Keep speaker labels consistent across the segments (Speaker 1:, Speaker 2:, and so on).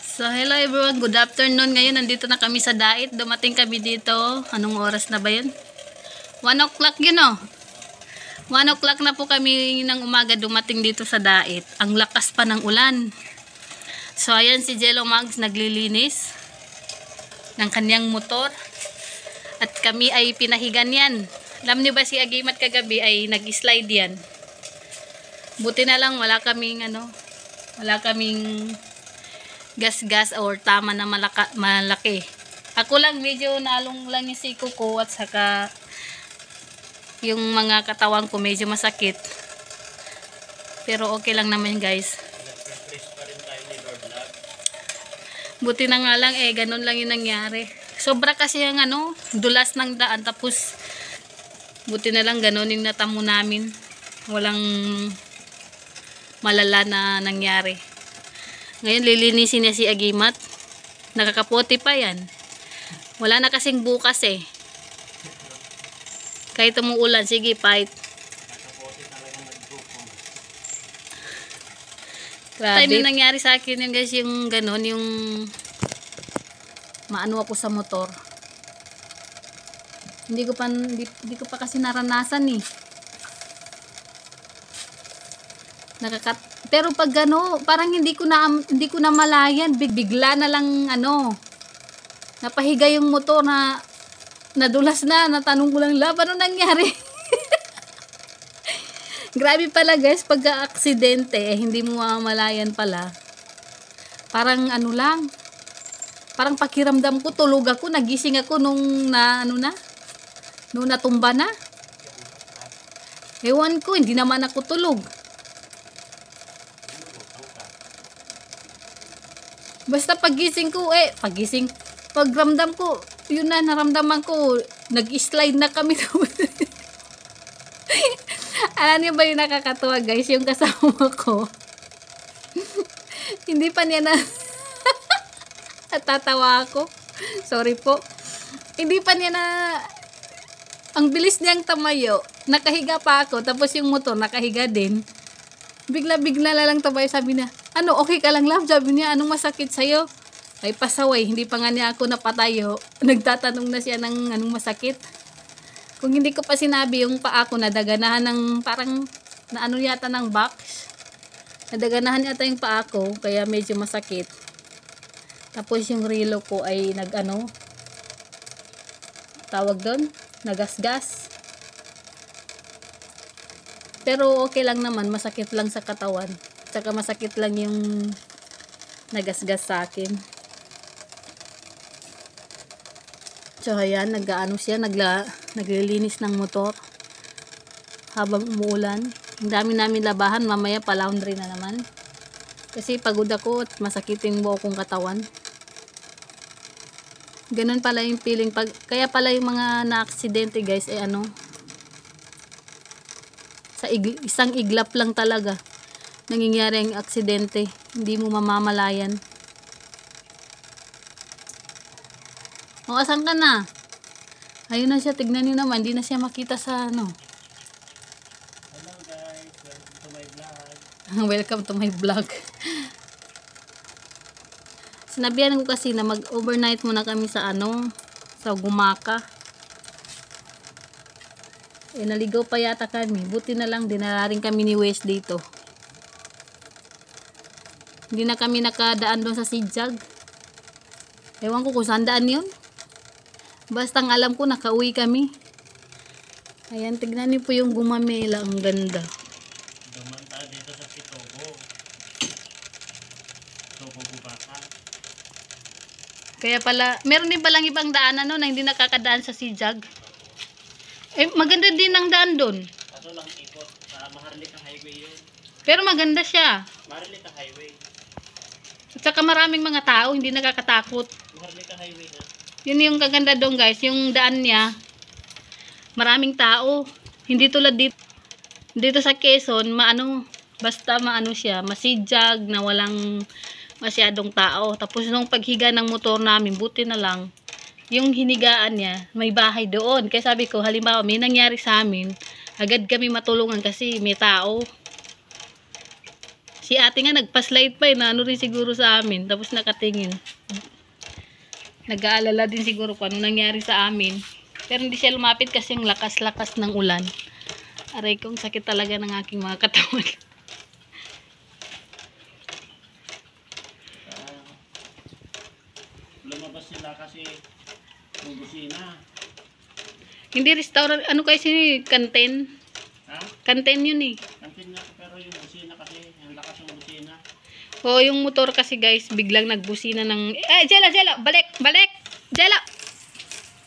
Speaker 1: So, hello everyone. Good afternoon. Ngayon, nandito na kami sa Dait. Dumating kami dito. Anong oras na ba yun? 1 o'clock yun, oh. 1 o'clock na po kami ng umaga dumating dito sa Dait. Ang lakas pa ng ulan. So, ayan si Jello Mags naglilinis ng kanyang motor. At kami ay pinahigan yan. Alam niyo ba si Agimat kagabi ay nag-slide yan. Buti na lang wala kaming gas-gas or tama na malaki. Ako lang medyo nalong lang yung siko ko at saka yung mga katawan ko medyo masakit. Pero okay lang naman guys. Buti na nga lang ganun lang yung nangyari. Sobra kasi yung dulas ng daan tapos buti na lang ganun yung natamo namin. Walang malala na nangyari. Ngayon lilinisin niya si Agimat. Nakakapote pa yan. Wala na kasing bukas eh. Kahit umuulan, sige fight. Grabe. Time na nangyari sa akin yung guys, yung ganon, yung maano ako sa motor. Hindi ko pa kasi naranasan eh. Pero pag parang hindi ko na malayan, bigla na lang napahiga yung motor na nadulas na, natanong ko lang, ano nangyari? Grabe pala guys, pag aksidente hindi mo mamalayan pala. Parang parang pakiramdam ko, tulog ako, nagising ako nung natumba na. Ewan ko, hindi naman ako tulog. Basta pagising ko, pagramdam ko, yun na, naramdaman ko, nag-slide na kami. Alam niyo ba yung nakakatuwa guys, yung kasama ko, hindi pa niya natatawa ako. Sorry po. Hindi pa niya ang bilis niyang tamayo, nakahiga pa ako, tapos yung motor nakahiga din. Bigla-bigla na lang tumayo, sabi niya, okay ka lang love? Sabi niya, anong masakit sa'yo? Ay pasaway, hindi pa nga niya ako napatayo. Nagtatanong na siya ng anong masakit. Kung hindi ko pa sinabi, yung paa ko nadaganahan ng parang yata ng box. Nadaganahan yata yung paa ko, kaya medyo masakit. Tapos yung relo ko ay tawag doon, nagasgas. Pero okay lang naman, masakit lang sa katawan. Tsaka masakit lang yung nagasgas sa akin. So ayan, naglilinis ng motor habang umuulan. Ang dami namin labahan, mamaya pa laundry na naman. Kasi pagod ako at masakit yung buo kong katawan. Ganun pala yung feeling. Kaya pala yung mga na-aksidente guys, sa isang iglap lang talaga nangyayari ang aksidente. Hindi mo mamamalayan. Asan ka na? Ayun na siya, tignan niyo naman, hindi na siya makita sa
Speaker 2: Hello guys, welcome to my vlog.
Speaker 1: Welcome to my vlog. Sinabihan ko kasi na mag-overnight muna kami sa sa Gumaka. Naligaw pa yata kami. Buti na lang, dinala rin kami ni Wes dito. Hindi na kami nakadaan doon sa Sidyag. Ewan ko kung saan daan yun. Basta ang alam ko, nakauwi kami. Ayan, tignan niyo po yung Gumamela. Ang ganda.
Speaker 2: Duman tayo dito sa Sitogo. Sitogo Gumaka.
Speaker 1: Kaya pala, meron din palang ibang daan na hindi nakakadaan sa Sidyag. Maganda din ang daan doon.
Speaker 2: Kaso lang ikot. Maharlika highway yun.
Speaker 1: Pero maganda siya.
Speaker 2: Maharlika highway.
Speaker 1: At saka maraming mga tao, hindi nakakatakot.
Speaker 2: Maharlika highway na.
Speaker 1: Yun yung kaganda doon guys, yung daan niya. Maraming tao. Hindi tulad dito sa Quezon, basta siya, masidyag na walang masyadong tao. Tapos nung paghiga ng motor namin, buti na lang. Yung hinigaan niya, may bahay doon. Kaya sabi ko, halimbawa may nangyari sa amin, agad kami matulungan kasi may tao. Si ate nga nagpa-slide pa eh, na ano rin siguro sa amin, tapos nakatingin. Nag-aalala din siguro kung ano nangyari sa amin. Pero hindi siya lumapit kasi yung lakas-lakas ng ulan. Aray kong sakit talaga ng aking mga katawan.
Speaker 2: Lumabas sila kasi yung busina.
Speaker 1: Hindi restaurant, ano kayo si kantin?
Speaker 2: Ha?
Speaker 1: Kantin yun eh.
Speaker 2: Kantin nga pero yung busina kasi, yung lakas ng busina.
Speaker 1: O yung motor kasi guys, biglang nagbusina ng... Jella! Balik! Jella!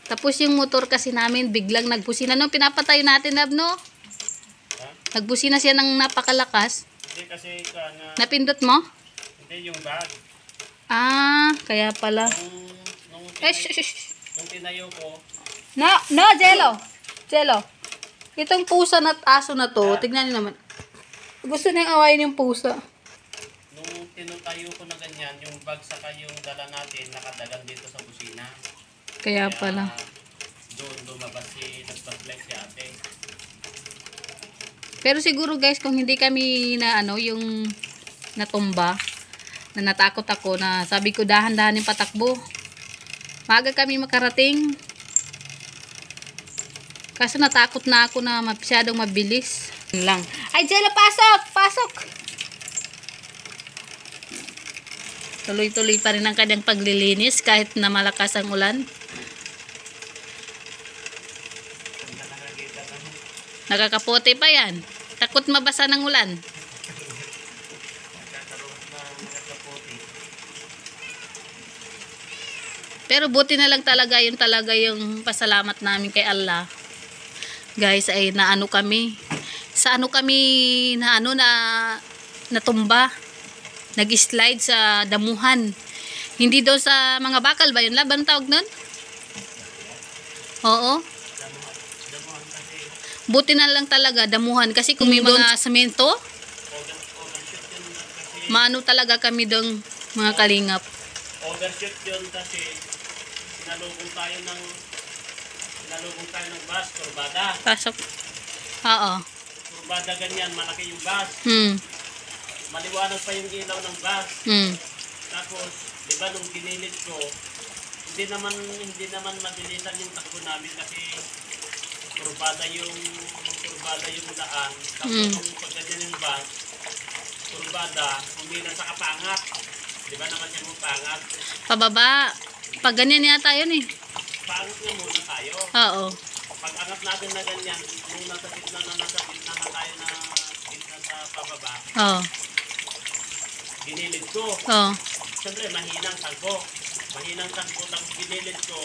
Speaker 1: Tapos yung motor kasi namin, biglang nagbusina. No, pinapatay natin, Lab, no?
Speaker 2: Ha?
Speaker 1: Nagbusina siya ng napakalakas.
Speaker 2: Hindi kasi kana,
Speaker 1: Napindot mo?
Speaker 2: hindi yung bag.
Speaker 1: Ah, kaya pala.
Speaker 2: Nung
Speaker 1: Shh.
Speaker 2: tinayo ko,
Speaker 1: No, Jello. Itong pusa na aso na to, tignan niyo naman. Gusto niyang awayin yung pusa.
Speaker 2: nung tinutayo ko na ganyan, yung bag saka yung dala natin, nakadagan dito sa busina.
Speaker 1: Kaya pala.
Speaker 2: Doon lumabas nagpa-flex si ate.
Speaker 1: Pero siguro guys, kung hindi kami na ano, yung natumba, na natakot ako, na sabi ko dahan-dahan yung patakbo. Maaga kami makarating. Kaso natakot na ako na masyadong mabilis. Yun lang. Ay, Jella, pasok! Tuloy-tuloy pa rin ang kanyang paglilinis kahit na malakas ang ulan. Nakakapote pa yan. Takot mabasa ng ulan. Pero buti na lang talaga yung pasalamat namin kay Allah. Guys, ay naano kami. Sa ano kami na natumba. Nag-slide sa damuhan. Hindi doon sa mga bakal ba yun? Laban tawag nun? Oo. Buti na lang talaga damuhan kasi kung may mga semento, maano talaga kami doon mga kalingap.
Speaker 2: Overshoot yun kasi sinalubong tayo ng bus, kurbada.
Speaker 1: Pasok. Oo.
Speaker 2: Kurbada ganyan, malaki yung bus. Maliwanag pa yung ilaw ng bus. Tapos, di ba nung ginilit ko, hindi naman madilisan yung takbo namin kasi kurbada yung daan. Tapos nung pagganyan yung bus, kurbada, humina sa kapangat. Di ba naman yung pangat?
Speaker 1: Pababa. Pag ganyan yata yun eh.
Speaker 2: Paangat nga muna tayo.
Speaker 1: Oo.
Speaker 2: Pag angat natin na ganyan, nung nasa gitna na tayo na gitna sa pababa,
Speaker 1: Oo.
Speaker 2: ginilid ko.
Speaker 1: Oo.
Speaker 2: Siyempre, mahinang takbo. Tapos ginilid ko,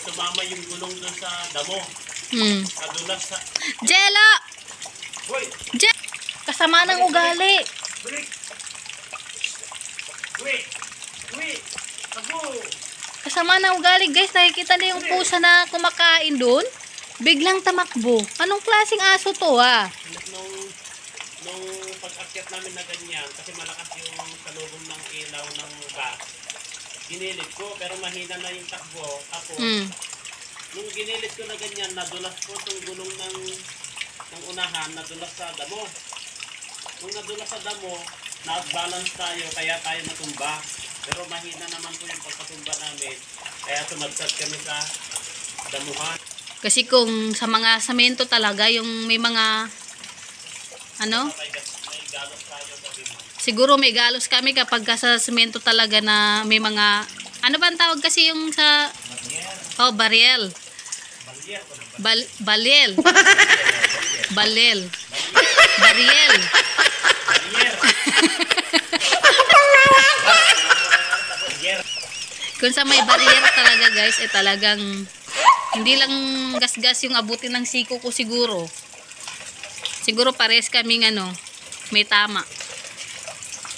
Speaker 2: tumama yung gulong doon sa damo. Nadulas sa...
Speaker 1: Jella!
Speaker 2: Hoy!
Speaker 1: Kasama ng ugali.
Speaker 2: Balik! Wait! Takbo!
Speaker 1: Kasama ng ugali guys. Nakikita na yung pusa na kumakain doon. Biglang tamakbo. Anong klaseng aso to ah?
Speaker 2: Nung pag-akyat namin na ganyan, kasi malakas yung salubong ng ilaw ng bus, ginilit ko, pero mahina na yung takbo. Tapos, nung ginilit ko na ganyan, nadulas ko itong gulong ng unahan, nadulas sa damo. Nung nadulas sa damo, na-balance tayo, kaya tayo natumba. Pero mahina naman po yung pagkatumba namin, kaya tumagsat kami sa damuhan.
Speaker 1: Kasi kung sa mga semento talaga, yung may mga ano?
Speaker 2: May galos tayo sa bimang.
Speaker 1: Siguro may galos kami kapag sa semento talaga na may mga ano ba ang tawag kasi yung sa
Speaker 2: Barrier.
Speaker 1: barriel.
Speaker 2: Barrier ko na ba?
Speaker 1: Balel. Barriel.
Speaker 2: Barrier.
Speaker 1: Kung sa may barrier talaga guys, talagang hindi lang gas-gas yung abutin ng siko ko siguro. Siguro pares kaming may tama.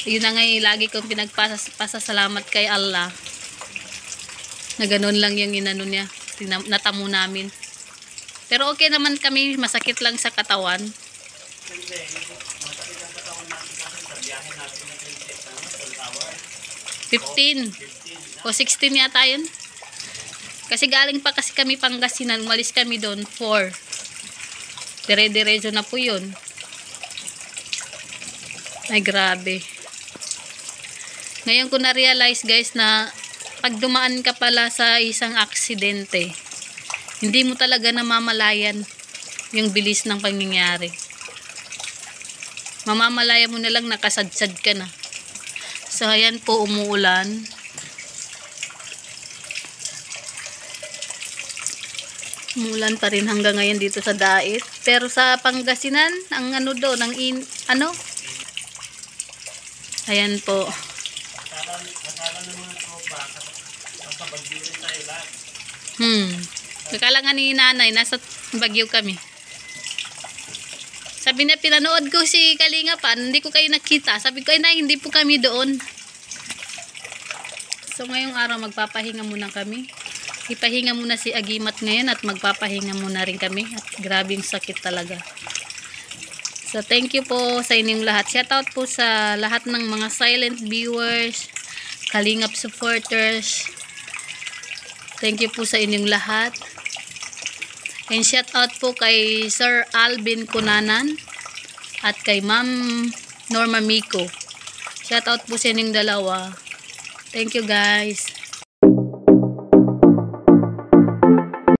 Speaker 1: Yun na nga lagi kong pinagpasasalamat kay Allah. Na ganun lang yung inano niya. Natamo namin. Pero okay naman kami, masakit lang sa katawan.
Speaker 2: Siyempre, masakit ang katawan natin kasi sa biyahe natin na Princess, 12 hours.
Speaker 1: 15 o 16 yata yun. Kasi galing pa kasi kami Pangasinan, umalis kami doon 4. Dire-diretso na po yun. Ay, grabe. Ngayon ko na-realize guys na pag dumaan ka pala sa isang aksidente, hindi mo talaga namamalayan yung bilis ng pangyayari. Mamamalaya mo na lang nakasadsad ka na. So, ayan po, umuulan. Umulan pa rin hanggang ngayon dito sa Dait. Pero sa Pangasinan, ang ano doon, ayan po.
Speaker 2: Akala ng mga tropa, kapag rin tayo lahat.
Speaker 1: Akala nga ni nanay, nasa Baguio kami. Sabi niya, pinanood ko si Kalinga pa, hindi ko kayo nakita. Sabi ko, ay nay, hindi po kami doon. So ngayong araw, magpapahinga muna kami. Ipahinga muna si Agimat ngayon at magpapahinga muna rin kami. At grabe yung sakit talaga. So thank you po sa inyong lahat. Shoutout po sa lahat ng mga silent viewers, Kalingap supporters. Thank you po sa inyong lahat. And shoutout po kay Sir Alvin Kunanan at kay Ma'am Norma Miko. Shoutout po sa inyong dalawa. Thank you guys.